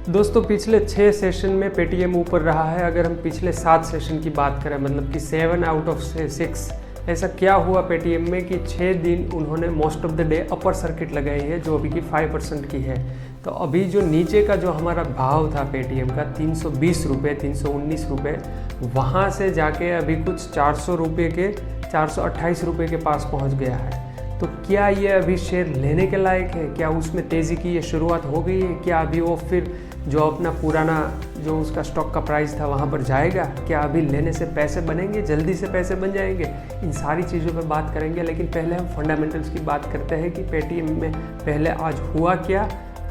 दोस्तों पिछले 6 सेशन में पेटीएम ऊपर रहा है। अगर हम पिछले 7 सेशन की बात करें, मतलब कि 7 आउट ऑफ 6, ऐसा क्या हुआ पेटीएम में कि 6 दिन उन्होंने most of the day upper circuit लगाई है, जो अभी की 5% की है। तो अभी जो नीचे का जो हमारा भाव था पेटीएम का 320 रुपये, 319 रुपये, वहाँ से जाके अभी कुछ 400 रुपये के 428 रुपये के पास पहुँच गया है। तो क्या ये अभी शेयर लेने के लायक है? क्या उसमें तेज़ी की ये शुरुआत हो गई है? क्या अभी वो फिर जो अपना पुराना जो उसका स्टॉक का प्राइस था वहाँ पर जाएगा? क्या अभी लेने से पैसे बनेंगे, जल्दी से पैसे बन जाएंगे? इन सारी चीज़ों पर बात करेंगे, लेकिन पहले हम फंडामेंटल्स की बात करते हैं कि पेटीएम में पहले आज हुआ क्या,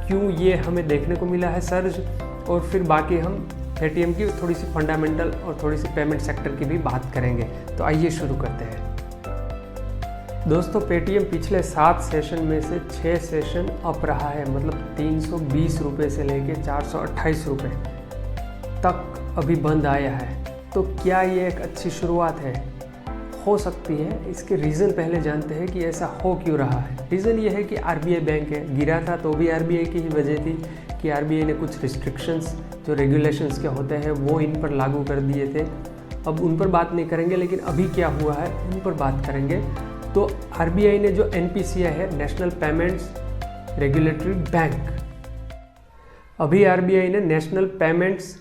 क्यों ये हमें देखने को मिला है सर्ज, और फिर बाकी हम पेटीएम की थोड़ी सी फंडामेंटल और थोड़ी सी पेमेंट सेक्टर की भी बात करेंगे। तो आइए शुरू करते हैं। दोस्तों पेटीएम पिछले 7 सेशन में से 6 सेशन अप रहा है, मतलब 320 रुपये से लेके 428 रुपये तक अभी बंद आया है। तो क्या ये एक अच्छी शुरुआत है? हो सकती है। इसके रीज़न पहले जानते हैं कि ऐसा हो क्यों रहा है। रीज़न ये है कि आरबीआई बैंक है, गिरा था तो भी आरबीआई की ही वजह थी कि आरबीआई ने कुछ रिस्ट्रिक्शंस जो रेगुलेशंस के होते हैं वो इन पर लागू कर दिए थे। अब उन पर बात नहीं करेंगे, लेकिन अभी क्या हुआ है उन पर बात करेंगे। तो आरबीआई ने जो एनपीसीआई है, नेशनल पेमेंट्स रेगुलेटरी बैंक, अभी आरबीआई ने national payments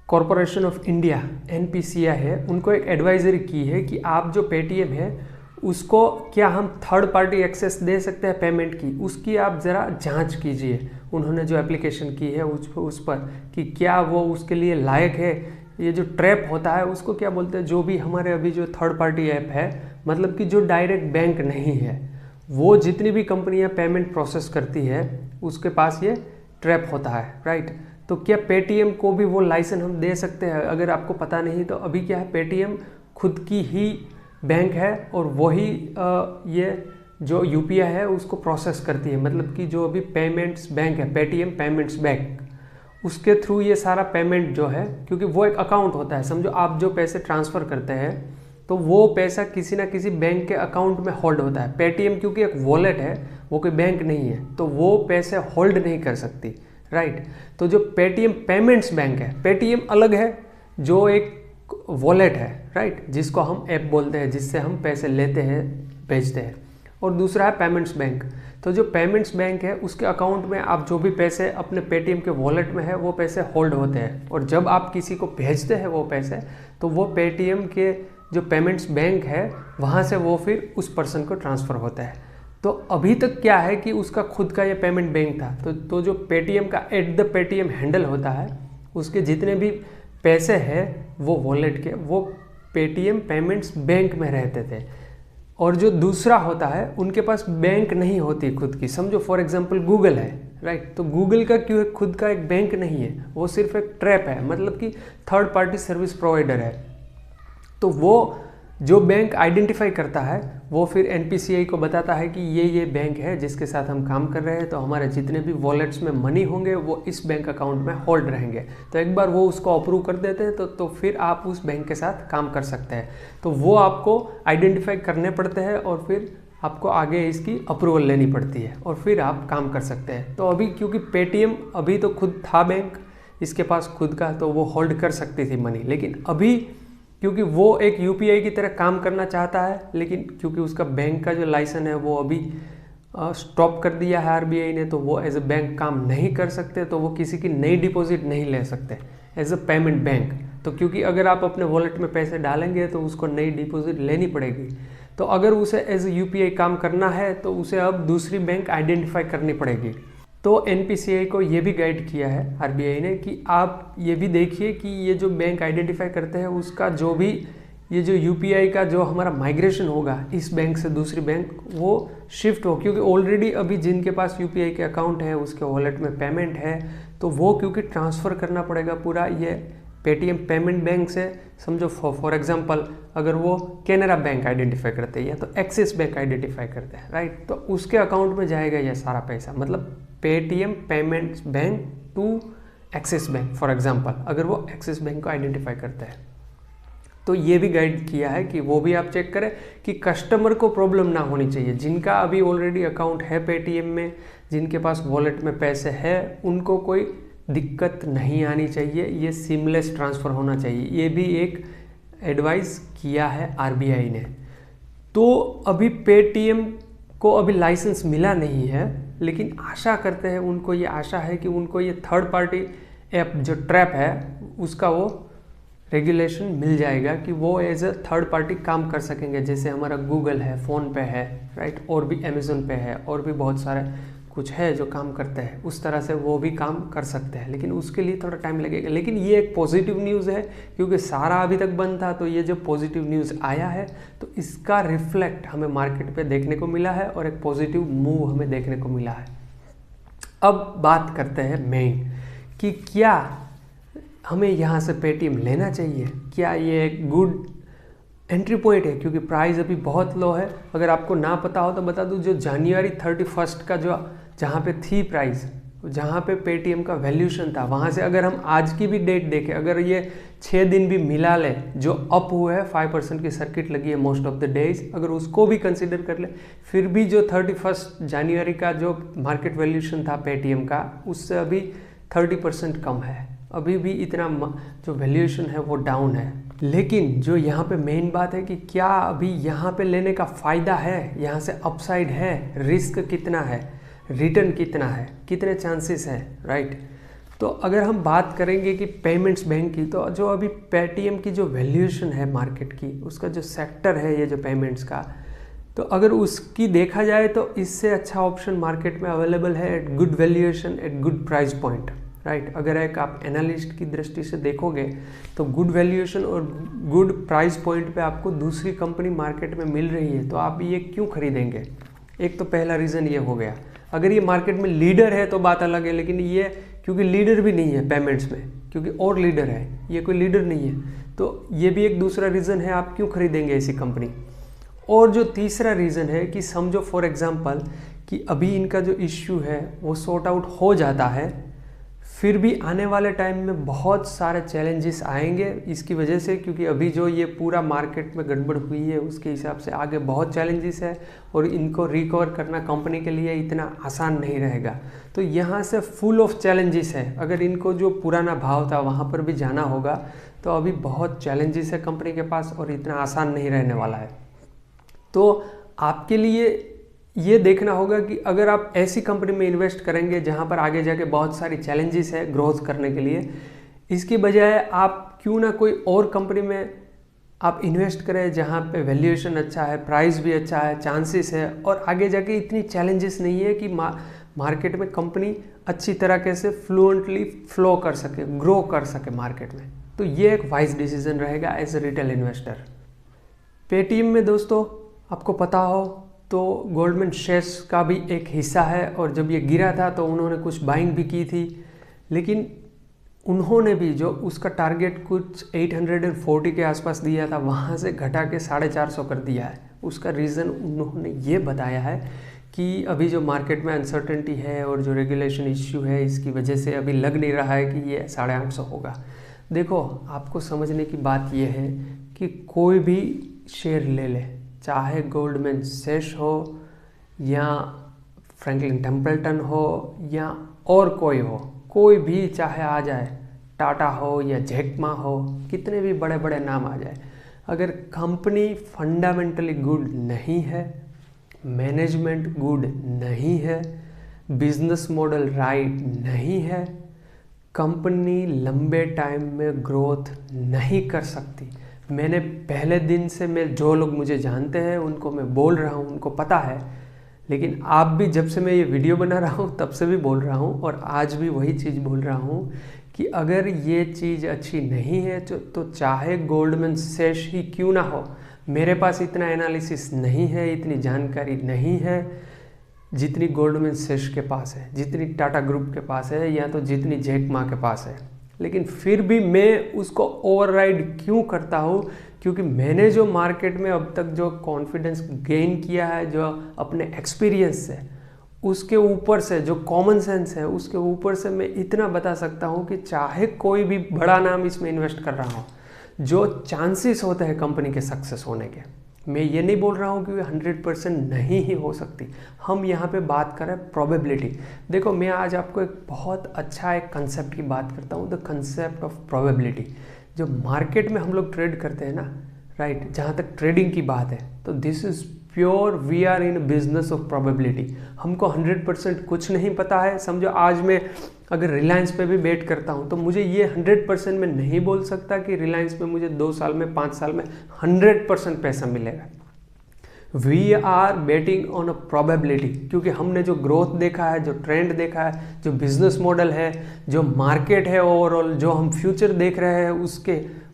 corporation of India NPCI है, उनको एक एडवाइजरी की है कि आप जो पेटीएम है उसको क्या हम थर्ड पार्टी एक्सेस दे सकते हैं पेमेंट की, उसकी आप ज़रा जांच कीजिए। उन्होंने जो एप्लीकेशन की है उस पर कि क्या वो उसके लिए लायक है। ये जो ट्रैप होता है उसको क्या बोलते हैं, जो भी हमारे अभी जो थर्ड पार्टी ऐप है, मतलब कि जो डायरेक्ट बैंक नहीं है, वो जितनी भी कंपनियां पेमेंट प्रोसेस करती है उसके पास ये ट्रैप होता है, राइट। तो क्या पेटीएम को भी वो लाइसेंस हम दे सकते हैं? अगर आपको पता नहीं तो अभी क्या है, पेटीएम खुद की ही बैंक है और वही ये जो यूपीआई है उसको प्रोसेस करती है। मतलब कि जो अभी पेमेंट्स बैंक है, पेटीएम पेमेंट्स बैंक, उसके थ्रू ये सारा पेमेंट जो है, क्योंकि वो एक अकाउंट होता है, समझो आप जो पैसे ट्रांसफ़र करते हैं तो वो पैसा किसी ना किसी बैंक के अकाउंट में होल्ड होता है। पेटीएम क्योंकि एक वॉलेट है, वो कोई बैंक नहीं है, तो वो पैसे होल्ड नहीं कर सकती, राइट। तो जो पेटीएम पेमेंट्स बैंक है, पेटीएम अलग है जो एक वॉलेट है, राइट, जिसको हम ऐप बोलते हैं, जिससे हम पैसे लेते हैं भेजते हैं, और दूसरा है पेमेंट्स बैंक। तो जो पेमेंट्स बैंक है उसके अकाउंट में आप जो भी पैसे अपने पेटीएम के वॉलेट में है वो पैसे होल्ड होते हैं, और जब आप किसी को भेजते हैं वो पैसे, तो वो पेटीएम के जो पेमेंट्स बैंक है वहाँ से वो फिर उस पर्सन को ट्रांसफ़र होता है। तो अभी तक क्या है कि उसका खुद का ये पेमेंट बैंक था, तो जो पेटीएम का एट द पेटीएम हैंडल होता है, उसके जितने भी पैसे हैं वो वॉलेट के, वो पेटीएम पेमेंट्स बैंक में रहते थे। और जो दूसरा होता है उनके पास बैंक नहीं होती खुद की। समझो फॉर एग्जांपल गूगल है, राइट, तो गूगल का क्यों खुद का एक बैंक नहीं है, वो सिर्फ एक ट्रैप है, मतलब कि थर्ड पार्टी सर्विस प्रोवाइडर है। तो वो जो बैंक आइडेंटिफाई करता है वो फिर एनपीसीआई को बताता है कि ये बैंक है जिसके साथ हम काम कर रहे हैं, तो हमारे जितने भी वॉलेट्स में मनी होंगे वो इस बैंक अकाउंट में होल्ड रहेंगे। तो एक बार वो उसको अप्रूव कर देते हैं तो फिर आप उस बैंक के साथ काम कर सकते हैं। तो वो आपको आइडेंटिफाई करने पड़ते हैं और फिर आपको आगे इसकी अप्रूवल लेनी पड़ती है और फिर आप काम कर सकते हैं। तो अभी क्योंकि पेटीएम अभी तो खुद था बैंक, इसके पास खुद का, तो वो होल्ड कर सकती थी मनी, लेकिन अभी क्योंकि वो एक यूपीआई की तरह काम करना चाहता है, लेकिन क्योंकि उसका बैंक का जो लाइसेंस है वो अभी स्टॉप कर दिया है आरबीआई ने, तो वो एज अ बैंक काम नहीं कर सकते, तो वो किसी की नई डिपॉजिट नहीं ले सकते एज अ पेमेंट बैंक। तो क्योंकि अगर आप अपने वॉलेट में पैसे डालेंगे तो उसको नई डिपॉजिट लेनी पड़ेगी। तो अगर उसे एज अ यूपीआई काम करना है तो उसे अब दूसरी बैंक आइडेंटिफाई करनी पड़ेगी। तो एनपीसीआई को ये भी गाइड किया है आरबीआई ने कि आप ये भी देखिए कि ये जो बैंक आइडेंटिफाई करते हैं उसका जो भी ये जो यूपीआई का जो हमारा माइग्रेशन होगा इस बैंक से दूसरी बैंक, वो शिफ्ट हो, क्योंकि ऑलरेडी अभी जिनके पास यूपीआई के अकाउंट है उसके वॉलेट में पेमेंट है, तो वो क्योंकि ट्रांसफ़र करना पड़ेगा पूरा ये पेटीएम पेमेंट बैंक से। समझो फॉर एग्जांपल अगर वो कैनरा बैंक आइडेंटिफाई करते हैं या तो एक्सिस बैंक आइडेंटिफाई करते हैं, राइट, तो उसके अकाउंट में जाएगा ये सारा पैसा, मतलब Paytm payments bank to Axis bank for example, अगर वो एक्सिस बैंक को आइडेंटिफाई करते हैं। तो ये भी गाइड किया है कि वो भी आप चेक करें कि कस्टमर को प्रॉब्लम ना होनी चाहिए। जिनका अभी ऑलरेडी अकाउंट है पेटीएम में, जिनके पास वॉलेट में पैसे है, उनको कोई दिक्कत नहीं आनी चाहिए, ये सीमलेस ट्रांसफ़र होना चाहिए। ये भी एक एडवाइस किया है आरबीआई ने। तो अभी पेटीएम को अभी लाइसेंस मिला नहीं है, लेकिन आशा करते हैं, उनको ये आशा है कि उनको ये थर्ड पार्टी ऐप जो ट्रैप है उसका वो रेगुलेशन मिल जाएगा कि वो एज अ थर्ड पार्टी काम कर सकेंगे। जैसे हमारा गूगल है, फ़ोन पे है, राइट, और भी अमेज़न पे है, और भी बहुत सारे कुछ है जो काम करते हैं, उस तरह से वो भी काम कर सकते हैं, लेकिन उसके लिए थोड़ा टाइम लगेगा। लेकिन ये एक पॉजिटिव न्यूज़ है, क्योंकि सारा अभी तक बंद था, तो ये जो पॉजिटिव न्यूज़ आया है तो इसका रिफ्लेक्ट हमें मार्केट पे देखने को मिला है और एक पॉजिटिव मूव हमें देखने को मिला है। अब बात करते हैं मेन कि क्या हमें यहाँ से पेटीएम लेना चाहिए, क्या ये एक गुड एंट्री पॉइंट है, क्योंकि प्राइस अभी बहुत लो है। अगर आपको ना पता हो तो बता दूं, जो जनवरी 31 का जो जहाँ पे थी प्राइस, जहाँ पे पेटीएम का वैल्यूशन था, वहाँ से अगर हम आज की भी डेट देखें, अगर ये 6 दिन भी मिला ले, जो अप हुआ है 5% की सर्किट लगी है मोस्ट ऑफ द डेज, अगर उसको भी कंसिडर कर ले, फिर भी जो 31 जनवरी का जो मार्केट वैल्यूशन था पेटीएम का, उससे अभी 30% कम है। अभी भी इतना जो वैल्यूएशन है वो डाउन है। लेकिन जो यहाँ पे मेन बात है कि क्या अभी यहाँ पे लेने का फ़ायदा है, यहाँ से अपसाइड है, रिस्क कितना है, रिटर्न कितना है, कितने चांसेस हैं, राइट। तो अगर हम बात करेंगे कि पेमेंट्स बैंक की, तो जो अभी पेटीएम की जो वैल्यूएशन है मार्केट की, उसका जो सेक्टर है ये जो पेमेंट्स का, तो अगर उसकी देखा जाए तो इससे अच्छा ऑप्शन मार्केट में अवेलेबल है at good valuation, at good price point, right. अगर एक आप एनालिस्ट की दृष्टि से देखोगे तो गुड वैल्यूएशन और गुड प्राइस पॉइंट पे आपको दूसरी कंपनी मार्केट में मिल रही है, तो आप ये क्यों खरीदेंगे। एक तो पहला रीज़न ये हो गया। अगर ये मार्केट में लीडर है तो बात अलग है, लेकिन ये क्योंकि लीडर भी नहीं है पेमेंट्स में, क्योंकि और लीडर है, ये कोई लीडर नहीं है, तो ये भी एक दूसरा रीज़न है आप क्यों खरीदेंगे ऐसी कंपनी। और जो तीसरा रीज़न है कि समझो फॉर एग्जांपल कि अभी इनका जो इश्यू है वो सॉर्ट आउट हो जाता है, फिर भी आने वाले टाइम में बहुत सारे चैलेंजेस आएंगे इसकी वजह से, क्योंकि अभी जो ये पूरा मार्केट में गड़बड़ हुई है उसके हिसाब से आगे बहुत चैलेंजेस है और इनको रिकवर करना कंपनी के लिए इतना आसान नहीं रहेगा। तो यहाँ से फुल ऑफ चैलेंजेस है। अगर इनको जो पुराना भाव था वहाँ पर भी जाना होगा तो अभी बहुत चैलेंजेस है कंपनी के पास और इतना आसान नहीं रहने वाला है। तो आपके लिए ये देखना होगा कि अगर आप ऐसी कंपनी में इन्वेस्ट करेंगे जहां पर आगे जाके बहुत सारी चैलेंजेस है ग्रोथ करने के लिए, इसकी बजाय आप क्यों ना कोई और कंपनी में आप इन्वेस्ट करें जहां पे वैल्यूएशन अच्छा है, प्राइस भी अच्छा है, चांसेस है और आगे जाके इतनी चैलेंजेस नहीं है कि मार्केट में कंपनी अच्छी तरीके से फ्लुएंटली फ्लो कर सके, ग्रो कर सके मार्केट में। तो ये एक वाइज डिसीजन रहेगा as a retail investor. Paytm में दोस्तों आपको पता हो तो गोल्डमैन शेयर्स का भी एक हिस्सा है, और जब ये गिरा था तो उन्होंने कुछ बाइंग भी की थी, लेकिन उन्होंने भी जो उसका टारगेट कुछ 840 के आसपास दिया था वहाँ से घटा के 450 कर दिया है। उसका रीज़न उन्होंने ये बताया है कि अभी जो मार्केट में अनसर्टेनिटी है और जो रेगुलेशन इश्यू है इसकी वजह से अभी लग नहीं रहा है कि ये 850 होगा। देखो, आपको समझने की बात यह है कि कोई भी शेयर ले ले, चाहे गोल्डमैन सैश हो या फ्रैंकलिन टेम्पल्टन हो या और कोई भी चाहे आ जाए, टाटा हो या जैक मा हो, कितने भी बड़े बड़े नाम आ जाए, अगर कंपनी फंडामेंटली गुड नहीं है, मैनेजमेंट गुड नहीं है, बिजनेस मॉडल राइट नहीं है, कंपनी लंबे टाइम में ग्रोथ नहीं कर सकती। मैंने पहले दिन से, मैं जो लोग मुझे जानते हैं उनको मैं बोल रहा हूँ, उनको पता है, लेकिन आप भी जब से मैं ये वीडियो बना रहा हूँ तब से भी बोल रहा हूँ और आज भी वही चीज़ बोल रहा हूँ कि अगर ये चीज़ अच्छी नहीं है तो चाहे गोल्डमैन सैश ही क्यों ना हो, मेरे पास इतना एनालिसिस नहीं है, इतनी जानकारी नहीं है जितनी गोल्डमैन सैश के पास है, जितनी टाटा ग्रुप के पास है या तो जितनी जैक मा के पास है, लेकिन फिर भी मैं उसको ओवरराइड क्यों करता हूँ, क्योंकि मैंने जो मार्केट में अब तक जो कॉन्फिडेंस गेन किया है, जो अपने एक्सपीरियंस से, उसके ऊपर से जो कॉमन सेंस है उसके ऊपर से मैं इतना बता सकता हूँ कि चाहे कोई भी बड़ा नाम इसमें इन्वेस्ट कर रहा हो, जो चांसेस होते हैं कंपनी के सक्सेस होने के, मैं ये नहीं बोल रहा हूँ कि 100% नहीं ही हो सकती, हम यहाँ पे बात कर रहे हैं प्रोबेबिलिटी। देखो मैं आज आपको एक बहुत अच्छा एक कंसेप्ट की बात करता हूँ, द कंसेप्ट ऑफ प्रोबेबिलिटी। जो मार्केट में हम लोग ट्रेड करते हैं ना, राइट, जहाँ तक ट्रेडिंग की बात है, तो this is pure we are in business of probability. हमको 100% कुछ नहीं पता है। समझो आज मैं अगर रिलायंस पे भी बेट करता हूँ तो मुझे ये 100% मैं नहीं बोल सकता कि रिलायंस पे मुझे 2 साल में 5 साल में 100% पैसा मिलेगा। We are betting on a probability, क्योंकि हमने जो ग्रोथ देखा है, जो ट्रेंड देखा है, जो बिजनेस मॉडल है, जो मार्केट है ओवरऑल, जो हम फ्यूचर देख रहे हैं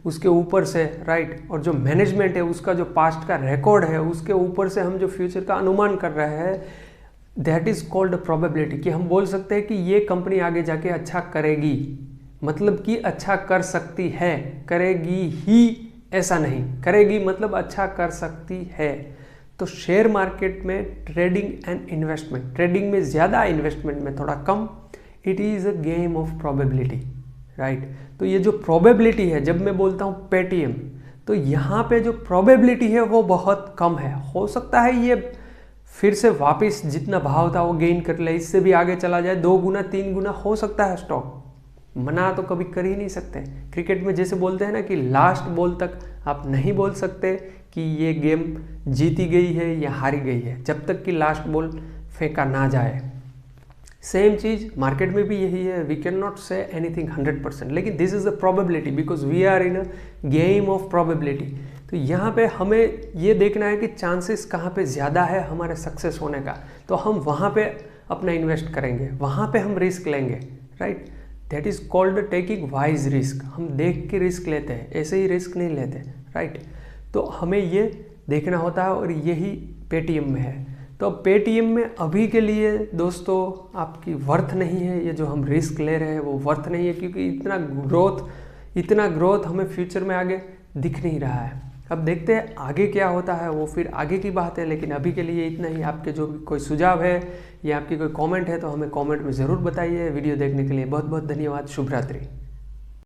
उसके ऊपर से, राइट, और जो मैनेजमेंट है उसका जो पास्ट का रिकॉर्ड है उसके ऊपर से हम जो फ्यूचर का अनुमान कर रहे हैं, दैट इज़ कॉल्ड प्रोबेबिलिटी। कि हम बोल सकते हैं कि ये कंपनी आगे जाके अच्छा करेगी, मतलब कि अच्छा कर सकती है, करेगी ही ऐसा नहीं, करेगी मतलब अच्छा कर सकती है। तो शेयर मार्केट में ट्रेडिंग एंड इन्वेस्टमेंट, ट्रेडिंग में ज़्यादा, इन्वेस्टमेंट में थोड़ा कम, it is a game of probability, right. तो ये जो प्रोबेबिलिटी है, जब मैं बोलता हूँ पेटीएम, तो यहाँ पे जो प्रोबेबिलिटी है वो बहुत कम है। हो सकता है ये फिर से वापस जितना भाव था वो गेन कर ले, इससे भी आगे चला जाए, 2 गुना 3 गुना हो सकता है स्टॉक, मना तो कभी कर ही नहीं सकते। क्रिकेट में जैसे बोलते हैं ना कि लास्ट बॉल तक आप नहीं बोल सकते कि ये गेम जीती गई है या हारी गई है, जब तक कि लास्ट बॉल फेंका ना जाए। सेम चीज़ मार्केट में भी यही है, we can not say anything 100%, लेकिन this is a probability because we are in a game of probability. तो यहाँ पे हमें ये देखना है कि चांसेस कहाँ पे ज़्यादा है हमारे सक्सेस होने का, तो हम वहाँ पे अपना इन्वेस्ट करेंगे, वहाँ पे हम रिस्क लेंगे, right. That is called taking wise risk. हम देख के रिस्क लेते हैं, ऐसे ही रिस्क नहीं लेते, राइट। तो हमें ये देखना होता है और यही पेटीएम में है। तो पेटीएम में अभी के लिए दोस्तों आपकी वर्थ नहीं है, ये जो हम रिस्क ले रहे हैं वो वर्थ नहीं है, क्योंकि इतना ग्रोथ हमें फ्यूचर में आगे दिख नहीं रहा है। अब देखते हैं आगे क्या होता है, वो फिर आगे की बात है, लेकिन अभी के लिए इतना ही। आपके जो भी कोई सुझाव है या आपकी कोई कमेंट है तो हमें कमेंट में ज़रूर बताइए। वीडियो देखने के लिए बहुत बहुत धन्यवाद। शुभ रात्रि।